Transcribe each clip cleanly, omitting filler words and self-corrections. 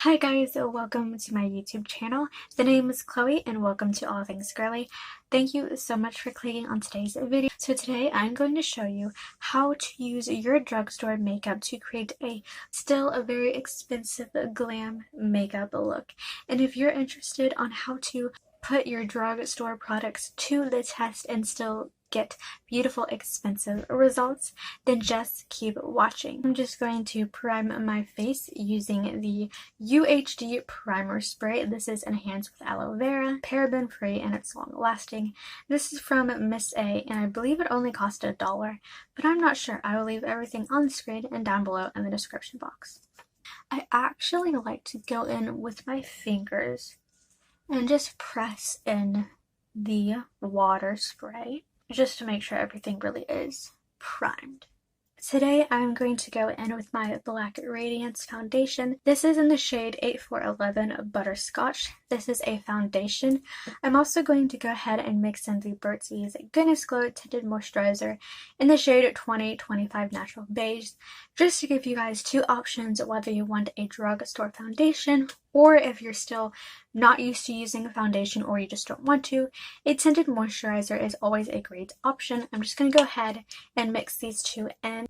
Hi guys, welcome to my YouTube channel. The name is Chloe and welcome to All Things Girly. Thank you so much for clicking on today's video. So today I'm going to show you how to use your drugstore makeup to create still a very expensive glam makeup look. And if you're interested on how to put your drugstore products to the test and still get beautiful expensive results, then just keep watching. I'm just going to prime my face using the UHD primer spray. This is enhanced with aloe vera, paraben free, and it's long lasting. This is from Miss A and I believe it only cost $1, but I'm not sure. I will leave everything on the screen and down below in the description box. I actually like to go in with my fingers and just press in the water spray just to make sure everything really is primed. Today I'm going to go in with my Black Radiance foundation. This is in the shade 8411 Butterscotch. This is a foundation. I'm also going to go ahead and mix in the Burt's Bees Goodness Glow Tinted Moisturizer in the shade 2025 Natural Beige, just to give you guys two options whether you want a drugstore foundation or if you're still not used to using a foundation or you just don't want to. A tinted moisturizer is always a great option. I'm just going to go ahead and mix these two in.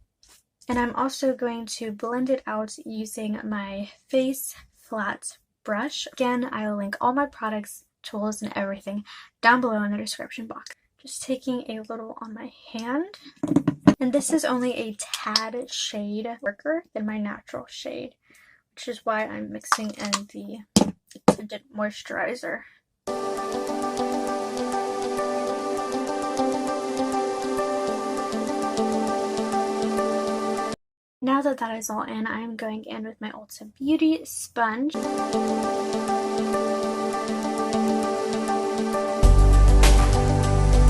And I'm also going to blend it out using my face flat brush. Again, I will link all my products, tools, and everything down below in the description box. Just taking a little on my hand. And this is only a tad shade darker than my natural shade, which is why I'm mixing in the tinted moisturizer. Now that that is all in, I'm going in with my Ulta Beauty sponge.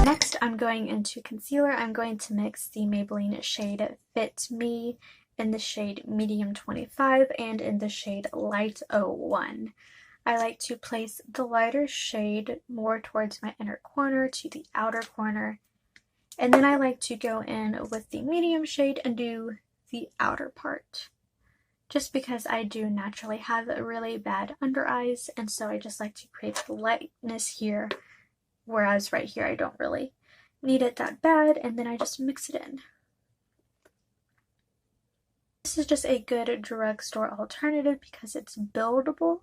Next, I'm going into concealer. I'm going to mix the Maybelline shade Fit Me in the shade Medium 25 and in the shade Light 01. I like to place the lighter shade more towards my inner corner to the outer corner. And then I like to go in with the medium shade and do the outer part, just because I do naturally have really bad under eyes, and so I just like to create the lightness here, whereas right here I don't really need it that bad, and then I just mix it in. This is just a good drugstore alternative because it's buildable.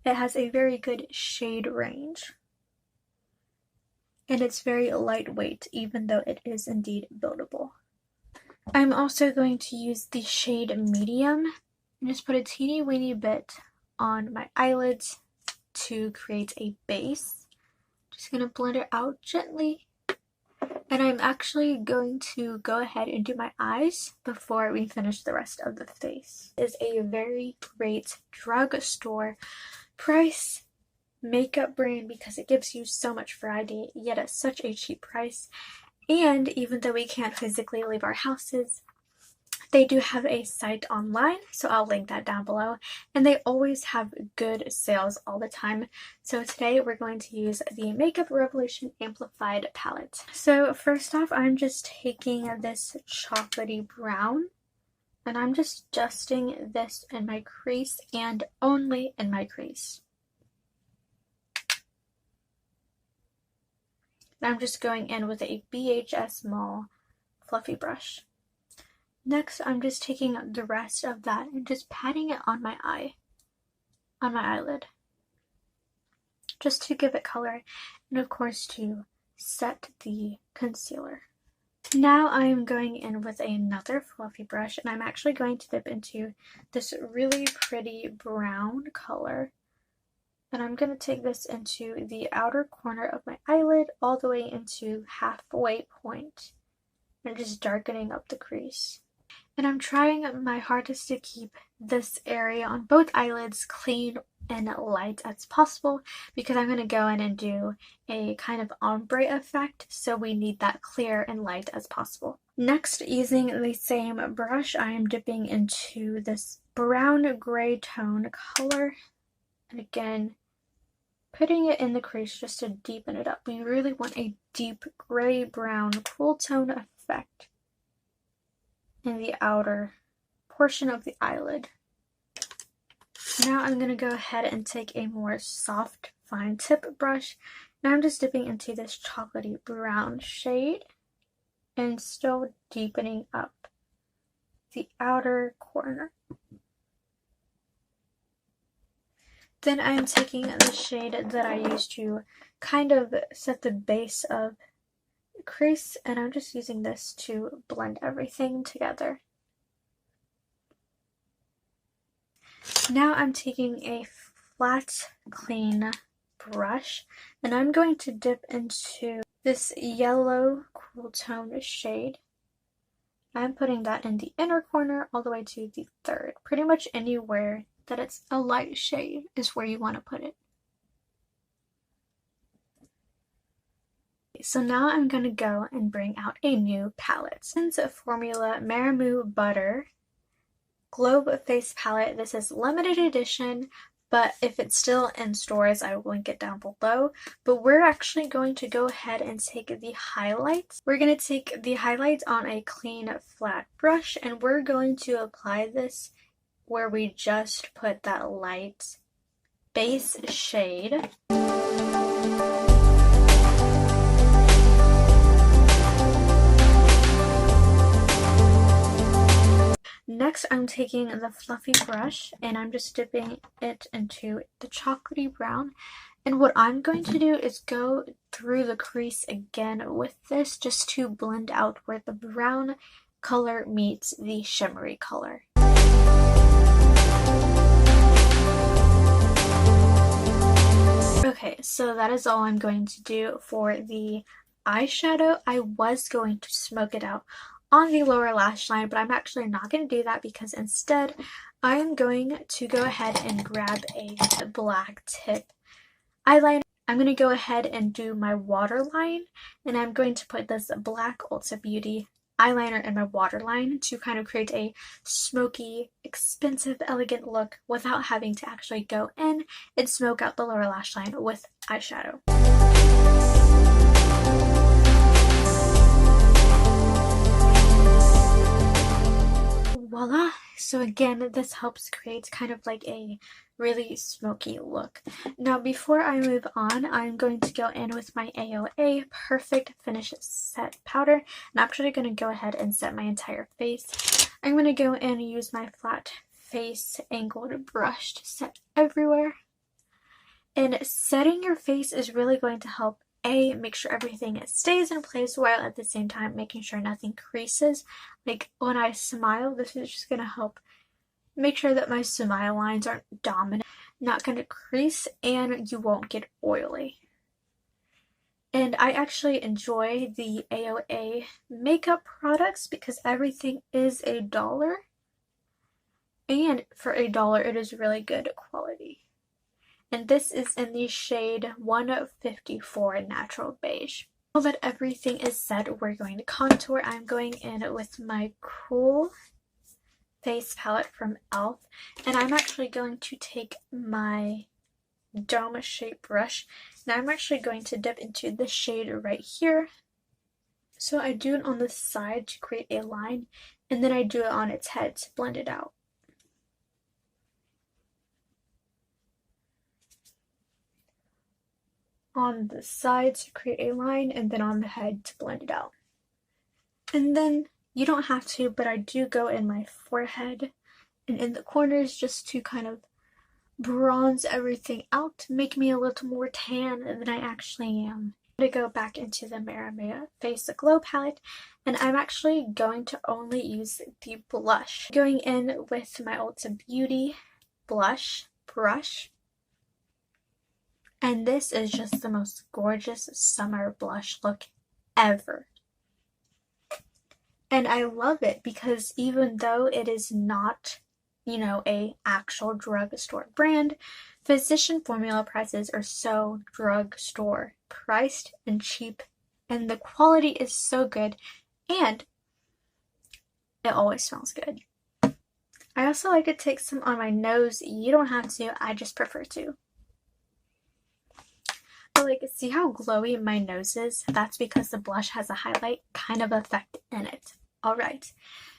It has a very good shade range, and it's very lightweight even though it is indeed buildable. I'm also going to use the shade Medium and just put a teeny weeny bit on my eyelids to create a base. Just going to blend it out gently. And I'm actually going to go ahead and do my eyes before we finish the rest of the face. It is a very great drugstore price makeup brand because it gives you so much variety yet at such a cheap price. And even though we can't physically leave our houses, they do have a site online, so I'll link that down below. And they always have good sales all the time. So today we're going to use the Makeup Revolution Amplified palette. So first off, I'm just taking this chocolatey brown, and I'm just dusting this in my crease and only in my crease. I'm just going in with a BHS Mall fluffy brush. Next, I'm just taking the rest of that and just patting it on my eye, on my eyelid, just to give it color and of course to set the concealer. Now I am going in with another fluffy brush, and I'm actually going to dip into this really pretty brown color. And I'm going to take this into the outer corner of my eyelid all the way into halfway point and just darkening up the crease. And I'm trying my hardest to keep this area on both eyelids clean and light as possible because I'm going to go in and do a kind of ombre effect, so we need that clear and light as possible. Next, using the same brush, I am dipping into this brown gray tone color. And again, putting it in the crease just to deepen it up. We really want a deep gray-brown cool tone effect in the outer portion of the eyelid. Now I'm going to go ahead and take a more soft, fine tip brush. Now I'm just dipping into this chocolatey brown shade and still deepening up the outer corner. Then I'm taking the shade that I used to kind of set the base of the crease, and I'm just using this to blend everything together. Now I'm taking a flat, clean brush, and I'm going to dip into this yellow cool tone shade. I'm putting that in the inner corner all the way to the third. Pretty much anywhere that it's a light shade is where you want to put it. So now I'm going to go and bring out a new palette. Since Formula Maramoo Butter Globe Face Palette. This is limited edition, but if it's still in stores, I will link it down below. But we're actually going to go ahead and take the highlights. We're going to take the highlights on a clean flat brush, and we're going to apply this where we just put that light base shade. Next, I'm taking the fluffy brush and I'm just dipping it into the chocolatey brown. And what I'm going to do is go through the crease again with this just to blend out where the brown color meets the shimmery color. Okay, so that is all I'm going to do for the eyeshadow. I was going to smoke it out on the lower lash line, but I'm actually not going to do that because instead I am going to go ahead and grab a black tip eyeliner. I'm going to go ahead and do my waterline, and I'm going to put this black Ulta Beauty eyeliner in my waterline to kind of create a smoky, expensive, elegant look without having to actually go in and smoke out the lower lash line with eyeshadow. Voila! So again, this helps create kind of like a really smoky look. Now before I move on, I'm going to go in with my AOA Perfect Finish Set Powder. And I'm actually going to go ahead and set my entire face. I'm going to go in and use my flat face angled brush to set everywhere. And setting your face is really going to help make sure everything stays in place while at the same time making sure nothing creases. Like when I smile, this is just going to help make sure that my smile lines aren't dominant, not going to crease, and you won't get oily. And I actually enjoy the AOA makeup products because everything is $1. And for $1, it is really good quality. And this is in the shade 154 Natural Beige. Now that everything is set, we're going to contour. I'm going in with my Cool Face palette from e.l.f. And I'm actually going to take my dome shape brush. Now I'm actually going to dip into the shade right here. So I do it on the side to create a line, and then I do it on its head to blend it out. On the sides to create a line, and then on the head to blend it out. And then you don't have to, but I do go in my forehead and in the corners just to kind of bronze everything out to make me a little more tan than I actually am. I'm going to go back into the Maramoo Face Glow palette, and I'm actually going to only use the blush. Going in with my Ulta Beauty blush brush. And this is just the most gorgeous summer blush look ever. And I love it because even though it is not, you know, a actual drugstore brand, physician formula prices are so drugstore priced and cheap. And the quality is so good. And it always smells good. I also like to take some on my nose. You don't have to, I just prefer to. Like, see how glowy my nose is? That's because the blush has a highlight kind of effect in it. Alright,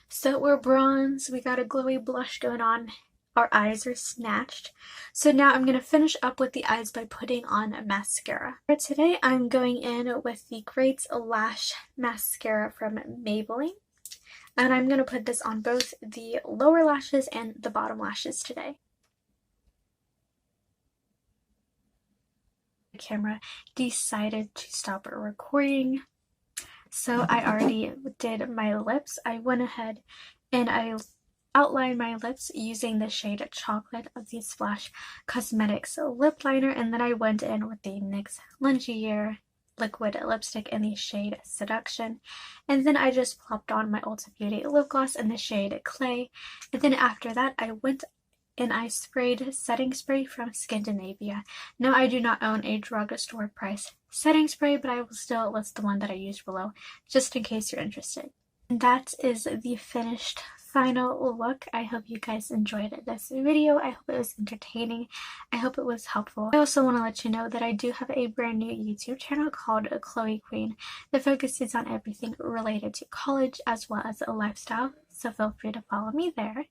so we're bronze, we got a glowy blush going on. our eyes are snatched. So now I'm going to finish up with the eyes by putting on mascara. For today, I'm going in with the Great Lash Mascara from Maybelline. And I'm going to put this on both the lower lashes and the bottom lashes today. The camera decided to stop recording. So I already did my lips. I went ahead and I outlined my lips using the shade Chocolate of the Splash Cosmetics lip liner, and then I went in with the NYX Lingerie liquid lipstick in the shade Seduction, and then I just plopped on my Ulta Beauty lip gloss in the shade Clay, and then after that I went and I sprayed setting spray from Scandinavia. Now I do not own a drugstore price setting spray, but I will still list the one that I used below just in case you're interested. And that is the finished final look. I hope you guys enjoyed this video. I hope it was entertaining. I hope it was helpful. I also want to let you know that I do have a brand new YouTube channel called Chloe Queen that focuses on everything related to college as well as a lifestyle, so feel free to follow me there.